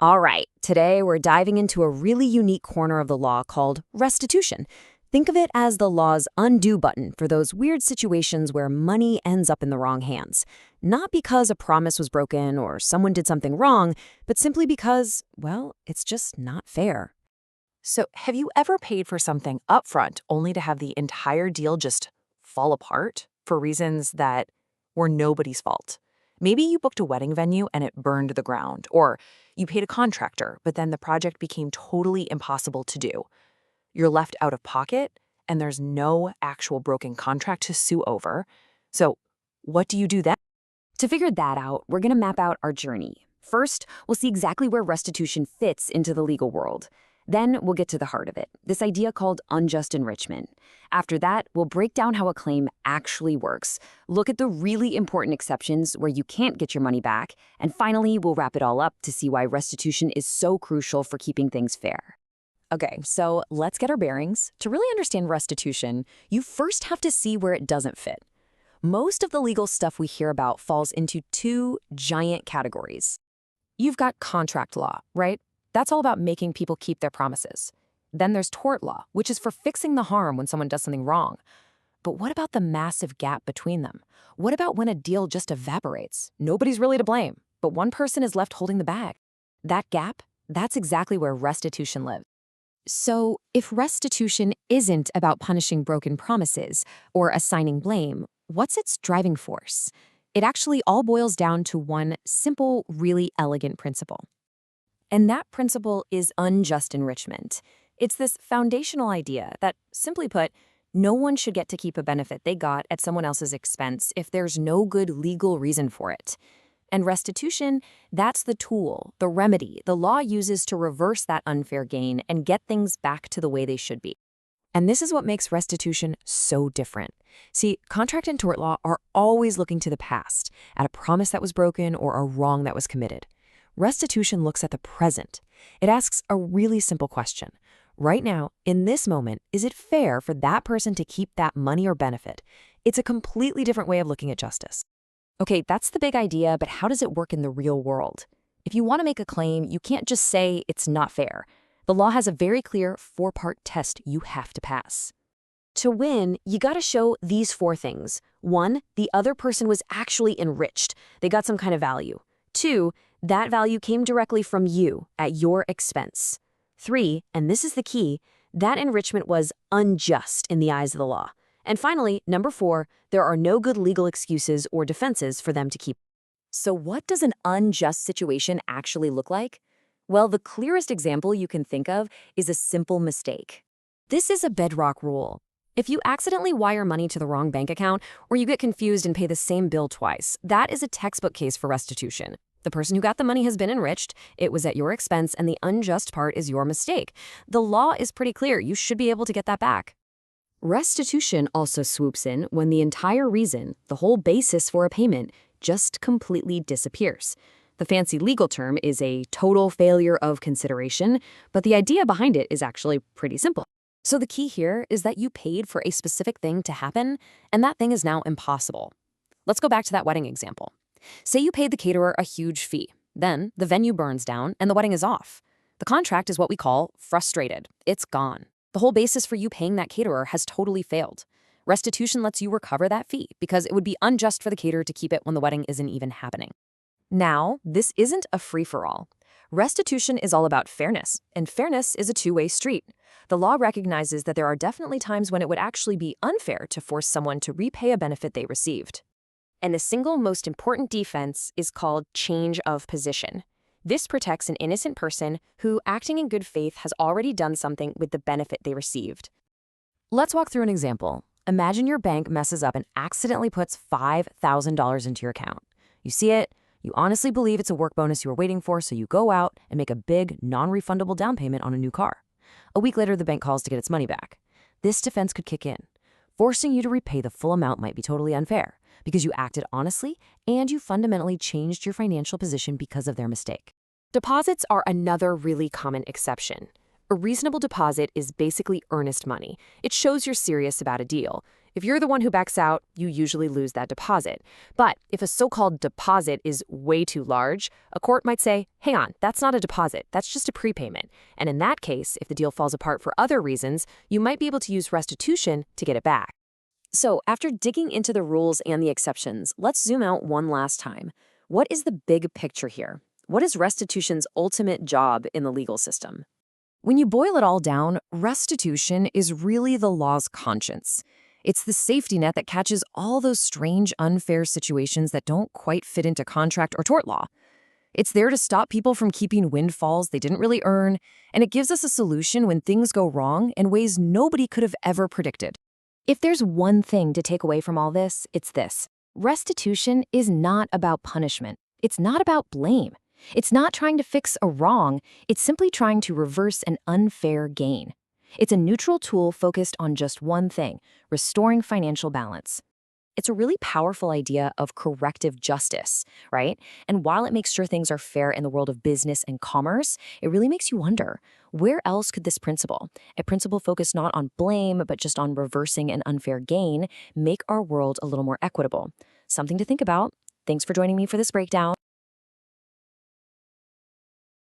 All right, today we're diving into a really unique corner of the law called restitution. Think of it as the law's undo button for those weird situations where money ends up in the wrong hands. Not because a promise was broken or someone did something wrong, but simply because, well, it's just not fair. So, have you ever paid for something upfront only to have the entire deal just fall apart for reasons that were nobody's fault? Maybe you booked a wedding venue and it burned to the ground, or you paid a contractor, but then the project became totally impossible to do. You're left out of pocket, and there's no actual broken contract to sue over. So, what do you do then? To figure that out, we're going to map out our journey. First, we'll see exactly where restitution fits into the legal world. Then we'll get to the heart of it, this idea called unjust enrichment. After that, we'll break down how a claim actually works, look at the really important exceptions where you can't get your money back, and finally, we'll wrap it all up to see why restitution is so crucial for keeping things fair. Okay, so let's get our bearings. To really understand restitution, you first have to see where it doesn't fit. Most of the legal stuff we hear about falls into two giant categories. You've got contract law, right? That's all about making people keep their promises. Then there's tort law, which is for fixing the harm when someone does something wrong. But what about the massive gap between them? What about when a deal just evaporates? Nobody's really to blame, but one person is left holding the bag. That gap, that's exactly where restitution lives. So, if restitution isn't about punishing broken promises or assigning blame, what's its driving force? It actually all boils down to one simple, really elegant principle. And that principle is unjust enrichment. It's this foundational idea that, simply put, no one should get to keep a benefit they got at someone else's expense if there's no good legal reason for it. And restitution, that's the tool, the remedy the law uses to reverse that unfair gain and get things back to the way they should be. And this is what makes restitution so different. See, contract and tort law are always looking to the past, at a promise that was broken or a wrong that was committed. Restitution looks at the present. It asks a really simple question. Right now, in this moment, is it fair for that person to keep that money or benefit? It's a completely different way of looking at justice. Okay, that's the big idea, but how does it work in the real world? If you want to make a claim, you can't just say it's not fair. The law has a very clear four-part test you have to pass. To win, you got to show these four things. 1, the other person was actually enriched. They got some kind of value. 2, that value came directly from you at your expense. 3, and this is the key, that enrichment was unjust in the eyes of the law. And finally, number 4, there are no good legal excuses or defenses for them to keep. So what does an unjust situation actually look like? Well, the clearest example you can think of is a simple mistake. This is a bedrock rule. If you accidentally wire money to the wrong bank account, or you get confused and pay the same bill twice, that is a textbook case for restitution. The person who got the money has been enriched, it was at your expense, and the unjust part is your mistake. The law is pretty clear. You should be able to get that back. Restitution also swoops in when the entire reason, the whole basis for a payment, just completely disappears. The fancy legal term is a total failure of consideration, but the idea behind it is actually pretty simple. So the key here is that you paid for a specific thing to happen, and that thing is now impossible. Let's go back to that wedding example. Say you paid the caterer a huge fee. Then the venue burns down and the wedding is off. The contract is what we call frustrated. It's gone. The whole basis for you paying that caterer has totally failed. Restitution lets you recover that fee because it would be unjust for the caterer to keep it when the wedding isn't even happening. Now, this isn't a free-for-all. Restitution is all about fairness, and fairness is a two-way street. The law recognizes that there are definitely times when it would actually be unfair to force someone to repay a benefit they received. And the single most important defense is called change of position. This protects an innocent person who, acting in good faith, has already done something with the benefit they received. Let's walk through an example. Imagine your bank messes up and accidentally puts $5,000 into your account. You see it, you honestly believe it's a work bonus you were waiting for, so you go out and make a big, non-refundable down payment on a new car. A week later, the bank calls to get its money back. This defense could kick in. Forcing you to repay the full amount might be totally unfair because you acted honestly and you fundamentally changed your financial position because of their mistake. Deposits are another really common exception. A reasonable deposit is basically earnest money. It shows you're serious about a deal. If you're the one who backs out, you usually lose that deposit. But if a so-called deposit is way too large, a court might say, hang on, that's not a deposit, that's just a prepayment. And in that case, if the deal falls apart for other reasons, you might be able to use restitution to get it back. So, after digging into the rules and the exceptions, let's zoom out one last time. What is the big picture here? What is restitution's ultimate job in the legal system? When you boil it all down, restitution is really the law's conscience. It's the safety net that catches all those strange, unfair situations that don't quite fit into contract or tort law. It's there to stop people from keeping windfalls they didn't really earn, and it gives us a solution when things go wrong in ways nobody could have ever predicted. If there's one thing to take away from all this, it's this. Restitution is not about punishment. It's not about blame. It's not trying to fix a wrong. It's simply trying to reverse an unfair gain. It's a neutral tool focused on just one thing, restoring financial balance. It's a really powerful idea of corrective justice, right? And while it makes sure things are fair in the world of business and commerce, it really makes you wonder, where else could this principle, a principle focused not on blame, but just on reversing an unfair gain, make our world a little more equitable? Something to think about. Thanks for joining me for this breakdown.